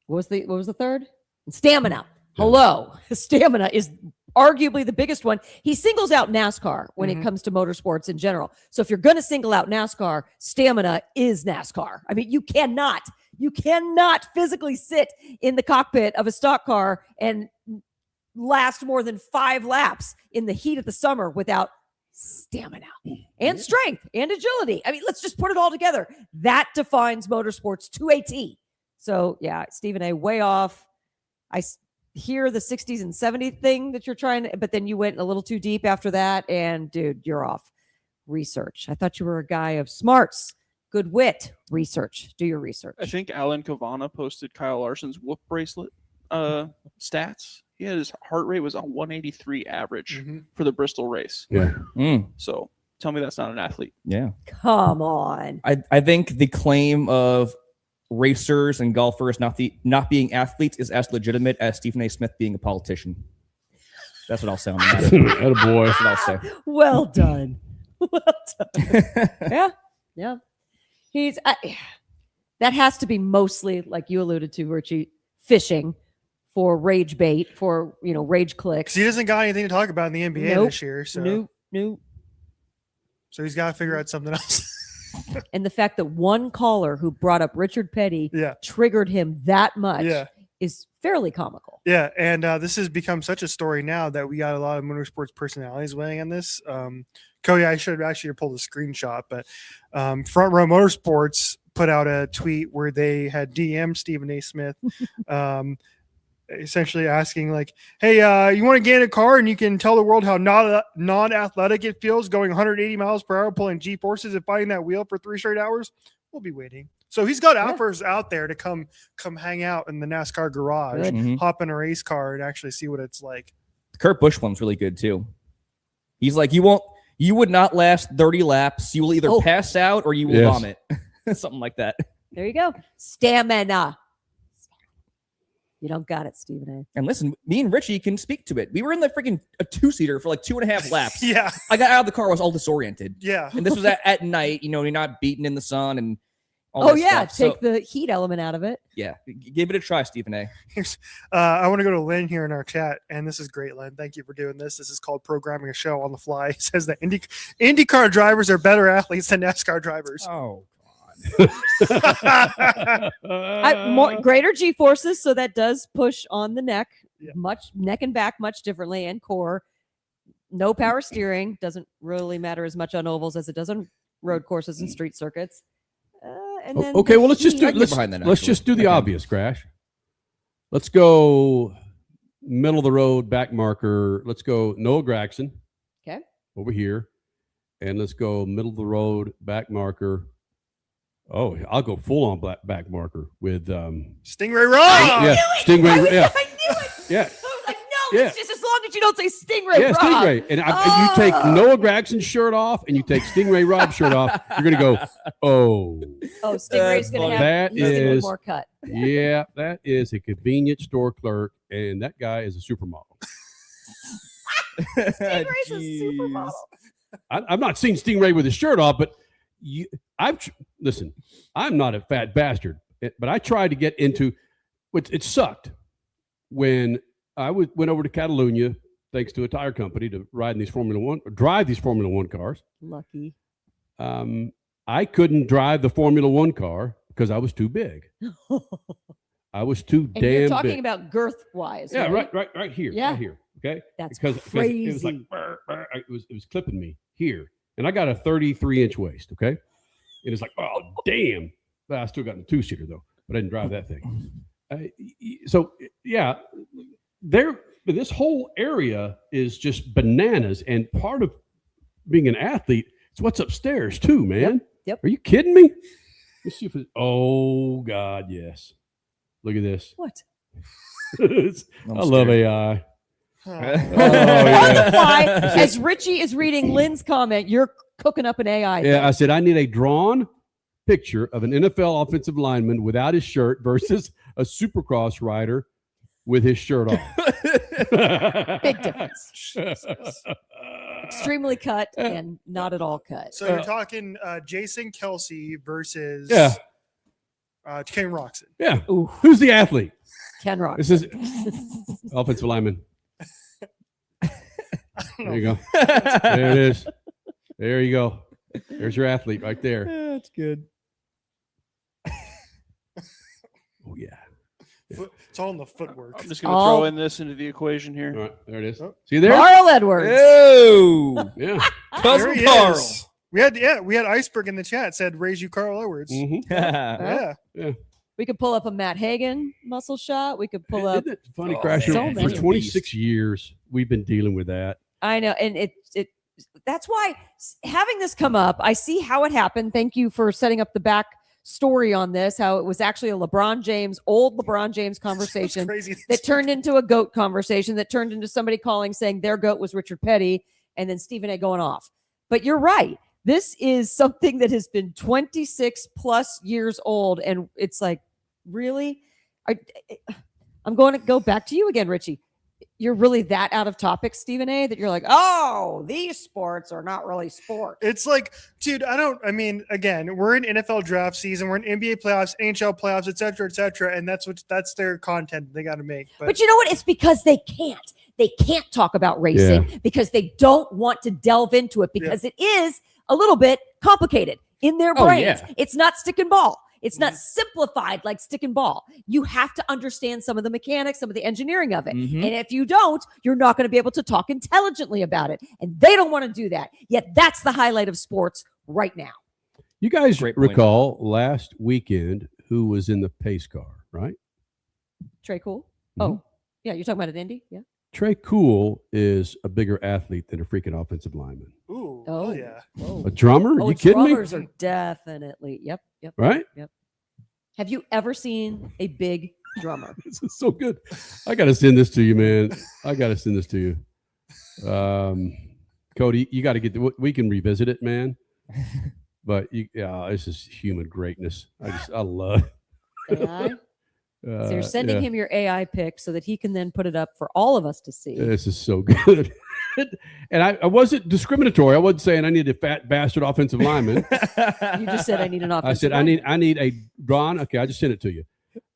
What was the third? Stamina. Hello. Stamina is arguably the biggest one. He singles out NASCAR when it comes to motorsports in general. So if you're going to single out NASCAR, stamina is NASCAR. I mean, you cannot physically sit in the cockpit of a stock car and last more than 5 laps in the heat of the summer without stamina and strength and agility. I mean, let's just put it all together. That defines motorsports to a T. So yeah, Stephen A. way off. hear the 60s and 70s thing that you're trying to, but then you went a little too deep after that. And dude, you're off. Research. I thought you were a guy of smarts, good wit. Research. Do your research. I think Alan Cavana posted Kyle Larson's whoop bracelet stats. He had his heart rate was a 183 average for the Bristol race. Yeah. So tell me that's not an athlete. Yeah. Come on. I think the claim of racers and golfers not being athletes is as legitimate as Stephen A. Smith being a politician. That's what I'll say on that. Attaboy. That's what I'll say. Well done. Well done. Yeah. He's that has to be mostly, like you alluded to, Richie, fishing for rage bait, for rage clicks. 'Cause he doesn't got anything to talk about in the NBA this year. So Nope. So he's got to figure out something else. And the fact that one caller who brought up Richard Petty triggered him that much is fairly comical. Yeah, and this has become such a story now that we got a lot of motorsports personalities weighing on this. Cody, I should have actually pulled a screenshot, but Front Row Motorsports put out a tweet where they had DM'd Stephen A. Smith, essentially asking like, hey, you want to get in a car and you can tell the world how non-athletic it feels going 180 miles per hour pulling G-forces and fighting that wheel for 3 straight hours? We'll be waiting. So he's got offers out there to come hang out in the NASCAR garage, hop in a race car and actually see what it's like. Kurt Busch one's really good too. He's like, you would not last 30 laps. You will either pass out or you will vomit. Something like that. There you go. Stamina. You don't got it, Stephen A. And listen, me and Richie can speak to it. We were in the freaking a 2-seater for like 2.5 laps. Yeah. I got out of the car, I was all disoriented. Yeah. And this was at night, you're not beaten in the sun and all that stuff. Take the heat element out of it. Yeah. Give it a try, Stephen A. I want to go to Lynn here in our chat, and this is great, Lynn. Thank you for doing this. This is called programming a show on the fly. It says that IndyCar drivers are better athletes than NASCAR drivers. Oh, greater G forces, so that does push on the neck, much neck and back much differently, and core. No power steering, doesn't really matter as much on ovals as it does on road courses and street circuits. And then okay, well let's just do the obvious, Crash. Let's go middle of the road back marker. Let's go Noah Gragson. Okay. Over here, and let's go middle of the road back marker. Oh, I'll go full on back marker with Stingray Rob. Yeah, Stingray. Yeah, I knew it. Yeah. I was like, no, it's just as long as you don't say Stingray. Yeah, Rob. Stingray. And you take Noah Gragson's shirt off, and you take Stingray Rob's shirt off. You're gonna go, oh, Stingray's gonna have one more cut. Yeah, that is a convenience store clerk, and that guy is a supermodel. Stingray's a supermodel. I'm not seeing Stingray with his shirt off, but listen, I'm not a fat bastard, but I tried to get into it sucked when I went over to Catalunya, thanks to a tire company, to drive these Formula One cars. Lucky. I couldn't drive the Formula One car because I was too big. I was too damn big. You're talking about girth wise. Yeah, right here. Yeah. Right here. Okay. That's because crazy. it was like it was clipping me here. And I got a 33-inch waist, okay? And it's like, oh, damn. But I still got in a 2-seater, though. But I didn't drive that thing. So, yeah, this whole area is just bananas. And part of being an athlete is what's upstairs, too, man. Yep. Are you kidding me? Let's see if oh, God, yes. Look at this. What? I love AI. On the fly, as Richie is reading Lynn's comment, you're cooking up an AI. Yeah, I said I need a drawn picture of an NFL offensive lineman without his shirt versus a Supercross rider with his shirt off. Big difference. Extremely cut and not at all cut. So you're talking Jason Kelsey versus Ken Roxon. Yeah. Ooh. Who's the athlete? Ken Roxon. This is offensive lineman. There you go. There it is. There you go. There's your athlete right there. Yeah, that's good. Oh, yeah. It's all in the footwork. I'm just going to throw in this into the equation here. All right, there it is. Oh. See you there? Carl Edwards. Oh, yeah. Cousin Carl. We had Iceberg in the chat said raise you Carl Edwards. Mm-hmm. Yeah. We could pull up a Matt Hagan muscle shot. We could pull up. Isn't it funny, Crasher? so For many. 26 years, we've been dealing with that. I know, and it that's why having this come up, I see how it happened. Thank you for setting up the back story on this. How it was actually a old LeBron James conversation that turned into a GOAT conversation that turned into somebody saying their GOAT was Richard Petty, and then Stephen A. going off. But you're right. This is something that has been 26 plus years old. And it's like, really? I'm going to go back to you again, Richie. You're really that out of topic, Stephen A., that you're like, oh, these sports are not really sports. It's like, dude, again, we're in NFL draft season. We're in NBA playoffs, NHL playoffs, et cetera, and that's their content they got to make. But you know what? It's because they can't. They can't talk about racing because they don't want to delve into it because it is a little bit complicated in their brains. It's not stick and ball. It's not simplified like stick and ball. You have to understand some of the mechanics, some of the engineering of it. And if you don't, you're not going to be able to talk intelligently about it. And they don't want to do that. Yet that's the highlight of sports right now. You guys recall last weekend who was in the pace car, right? Trey Cool? Oh, yeah. You're talking about at Indy? Yeah. Trey Cool is a bigger athlete than a freaking offensive lineman. Ooh, yeah. A drummer? Oh, you kidding me? Drummers are definitely. Yep. Right? Yep. Have you ever seen a big drummer? This is so good. I got to send this to you, man. I got to send this to you. Cody, you got to we can revisit it, man. But this is human greatness. I love it. AI? So you're sending him your AI pic so that he can then put it up for all of us to see. This is so good. And I wasn't discriminatory. I wasn't saying I need a fat bastard offensive lineman. You just said I need an offensive I said lineman. I need a drawn. Okay, I just sent it to you.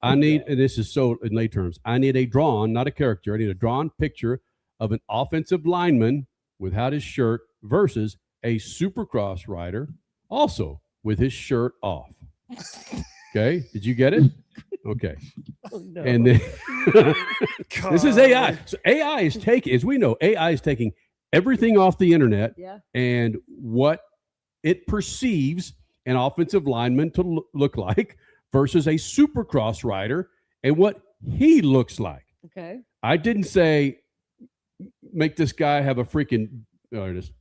I need, and this is so in lay terms, I need a drawn, not a character. I need a drawn picture of an offensive lineman without his shirt versus a supercross rider also with his shirt off. Okay, did you get it? Okay. Oh, no. And then this is AI. So AI is taking, as we know, AI is taking everything off the internet and what it perceives an offensive lineman to look like versus a supercross rider and what he looks like. Okay. I didn't say make this guy have a freaking, there it is.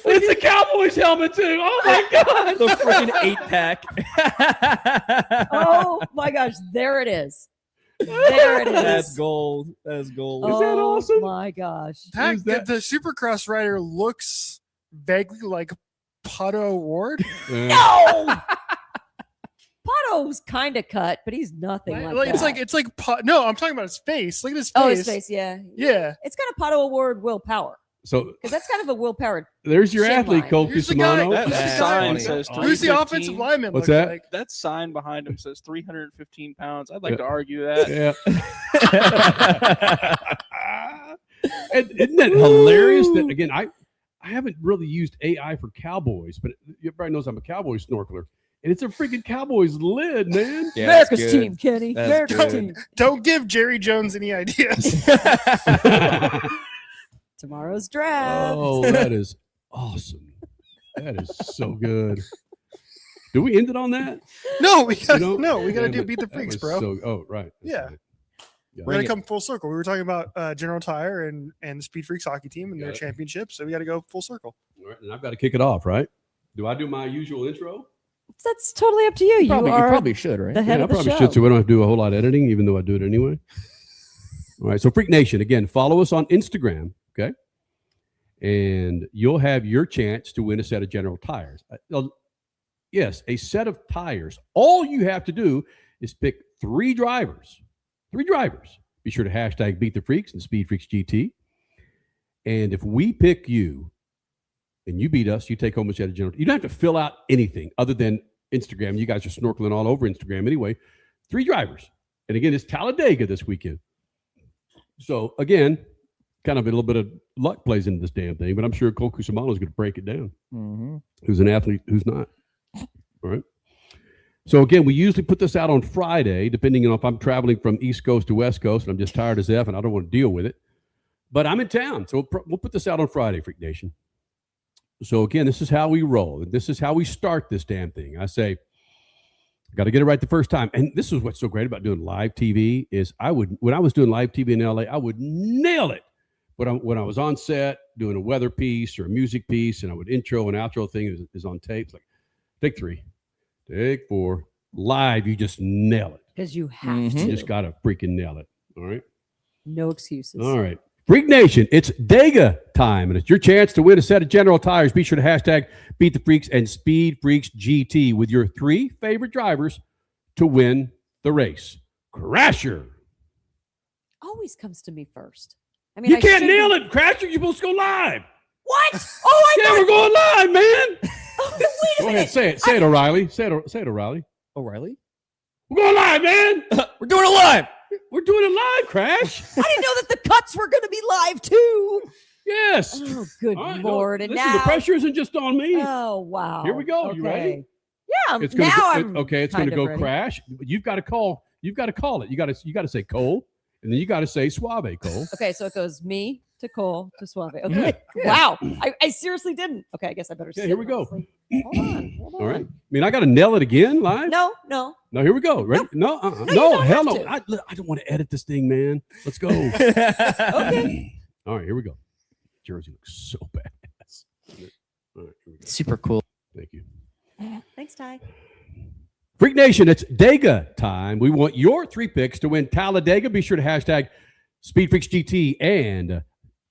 It's a Cowboys helmet too. Oh my God. The freaking 8-pack. Oh my gosh. There it is. There it is. That's gold. That's gold. Is that awesome? Oh my gosh. The supercross rider looks vaguely like Pato Ward. No. Pato's kind of cut, but he's nothing like that. It's like no, I'm talking about his face. Look at his face. Oh, his face, yeah. It's kind of Pato Award willpower. So because that's kind of a willpower. There's your athlete, Cole Cusimano. That sign says who's the offensive lineman? What's that? Like? That sign behind him says 315 pounds. I'd like to argue that. Yeah. And isn't that hilarious? That again, I haven't really used AI for Cowboys, but everybody knows I'm a Cowboys snorkeler. And it's a freaking Cowboys lid, man. Yeah, America's team, Kenny. That's America's good. team. Don't give Jerry Jones any ideas. Tomorrow's draft. Oh, that is awesome. That is so good. Do we end it on that? No, we got to do Beat the Freaks, bro. Right. Yeah. We're gonna come full circle. We were talking about General Tire and the Speed Freaks hockey team and their championship, so we got to go full circle. All right, and I've got to kick it off, right? Do I do my usual intro? That's totally up to you. You probably should, right? The head I of the probably show. should, so we don't have to do a whole lot of editing, even though I do it anyway. All right, so Freak Nation, again, follow us on Instagram, okay? And you'll have your chance to win a set of General Tires. Yes, a set of tires. All you have to do is pick three drivers. Be sure to hashtag Beat the Freaks and Speed Freaks GT. And if we pick you and you beat us, you take home a set of General. You don't have to fill out anything other than Instagram. You guys are snorkeling all over Instagram anyway. 3 drivers. And again, it's Talladega this weekend. So again, kind of a little bit of luck plays into this damn thing, but I'm sure Cole Cusimano is going to break it down. Mm-hmm. Who's an athlete, who's not. All right. So again, we usually put this out on Friday, depending on if I'm traveling from East Coast to West Coast, and I'm just tired as F, and I don't want to deal with it. But I'm in town, so we'll put this out on Friday, Freak Nation. So again, this is how we roll. This is how we start this damn thing. I say, got to get it right the first time. And this is what's so great about doing live TV is when I was doing live TV in LA, I would nail it. But when I was on set doing a weather piece or a music piece, and I would intro and outro thing is on tape. It's like, take 3, take 4. Live, you just nail it. Because you have You to. just got to freaking nail it. All right. No excuses. All right. Freak Nation, it's Dega time, and it's your chance to win a set of General Tires. Be sure to hashtag Beat the Freaks and Speed Freaks GT with your 3 favorite drivers to win the race. Crasher. Always comes to me first. I mean, You I can't should nail be- it, Crasher. You're supposed to go live. What? Oh, I Yeah, thought. we're going live, man. Oh, wait a Go minute. ahead, say it. Say it, O'Reilly. Say it, O'Reilly. O'Reilly? We're going live, man. We're doing it live. We're doing it live, Crash. I didn't know that the cuts were going to be live too. Yes. Oh, good All right, Lord! And listen, now, the pressure isn't just on me. oh wow! Here we go. Okay. You ready? Yeah. It's gonna now go, I'm okay. It's going to kind of go ready. Crash. You've got to call. You've got to call it. You got to say Cole, and then you got to say Suave, Cole. Okay, so it goes me to Cole to Suave. Okay. Wow. I seriously didn't. Okay, I guess I better. Okay, sit here we go. honestly. Hold on. All right. I mean, I got to nail it again live. No. No, here we go. Ready? No, you no, don't hell have no. to. I don't want to edit this thing, man. Let's go. Okay. All right, here we go. Jersey looks so badass. All right, here we go. Super cool. Thank you. Thanks, Ty. Freak Nation, it's Dega time. We want your 3 picks to win Talladega. Be sure to hashtag SpeedFreaksGT and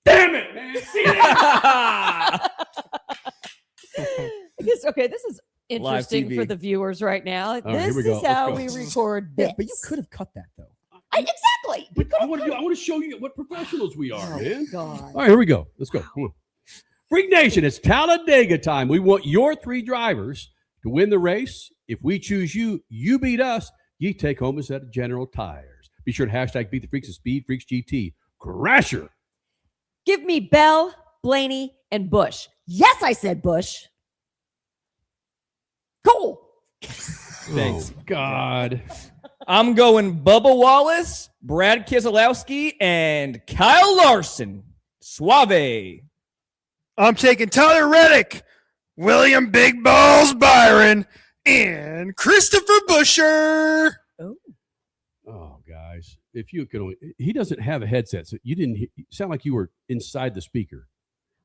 damn it, man. See that? Okay, this is interesting TV. for the viewers right now. right, This here we go. is how Let's we go. record bits. But you could have cut that though. Exactly. But I want to show you what professionals we are, man. God. All right, here we go. Let's go. Come on. Freak Nation, it's Talladega time. We want your 3 drivers to win the race. If we choose you, you beat us. You take home a set of General Tires. Be sure to hashtag Beat the Freaks and Speed Freaks GT. Crasher. Give me Bell, Blaney, and Bush. Yes, I said Bush. Cool. Thanks. Oh, God. I'm going Bubba Wallace, Brad Keselowski, and Kyle Larson. Suave. I'm taking Tyler Reddick, William Big Balls Byron, and Christopher Buescher. Oh, guys. If you could only, he doesn't have a headset, so you didn't sound like you were inside the speaker.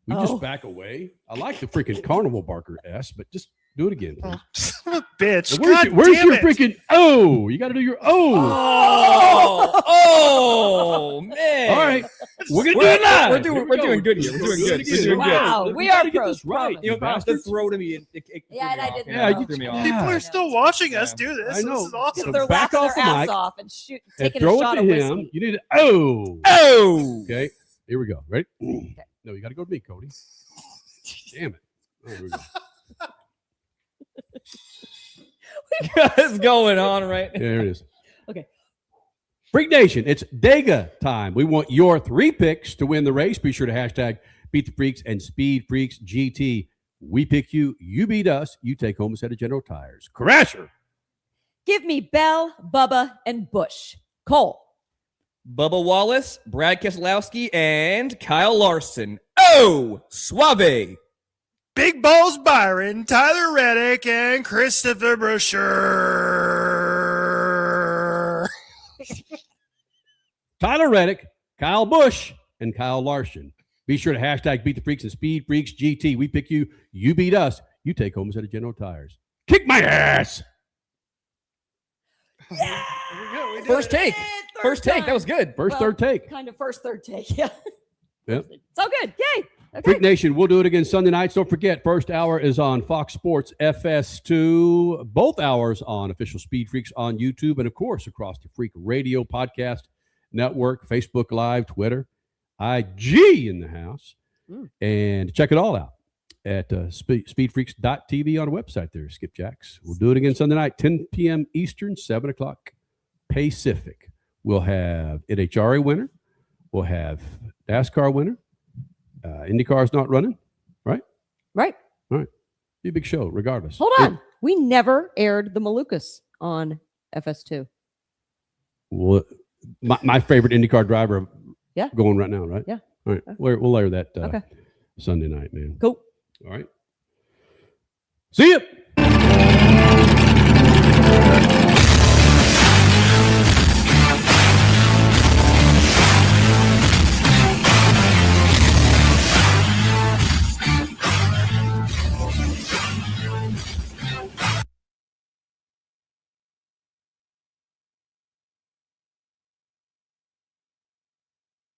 We Oh. just back away. I like the freaking carnival barker S, but just do it again, please. Son of a bitch. Where's, God your, where's damn your it. freaking oh? You got to do your Oh, man. All right, we're gonna do it live. We're doing good here. We're doing good. We're doing good. Wow, we are gotta get pros, this right. promise. You know, the bastards. throw to me. It Yeah, and I didn't Yeah, know. you threw me off. People Yeah. are still watching us Yeah. do this. I know. This is awesome. So They're back laughing off their the ass mic off and and taking throw a shot it of to him. whiskey. You need to oh. Oh. Okay, here we go. Ready? No, you got to go to me, Cody. Damn it. Oh, here we go. What's going on right now? Yeah, there it is. Okay. Freak Nation, it's Dega time. We want your 3 picks to win the race. Be sure to hashtag Beat the Freaks and Speed Freaks GT. We pick you, you beat us, you take home a set of General Tires. Crasher. Give me Bell, Bubba, and Bush. Cole. Bubba Wallace, Brad Keselowski, and Kyle Larson. Oh, Suave. Big Balls Byron, Tyler Reddick, and Christopher Buescher. Tyler Reddick, Kyle Busch, and Kyle Larson. Be sure to hashtag Beat the Freaks and Speed Freaks GT. We pick you, you beat us, you take home a set of General Tires. Kick my ass. First take. First take. That was good. First, Well, third take. Kind of first, third take. Yeah. Yep. So good. Yay. Okay. Freak Nation, we'll do it again Sunday nights. Don't forget, first hour is on Fox Sports FS2. Both hours on Official Speed Freaks on YouTube. And, of course, across the Freak Radio Podcast Network, Facebook Live, Twitter, IG in the house. And check it all out at speedfreaks.tv on the website there, Skipjacks. We'll do it again Sunday night, 10 p.m. Eastern, 7 o'clock Pacific. We'll have NHRA winner. We'll have NASCAR winner. IndyCar's not running, right? Right. All right. Be a big show, regardless. Hold on. We never aired the Malukas on FS2. Well, my favorite IndyCar driver Yeah. going right now, right? Yeah. All right. We'll layer that Okay. Sunday night, man. Cool. All right. See you.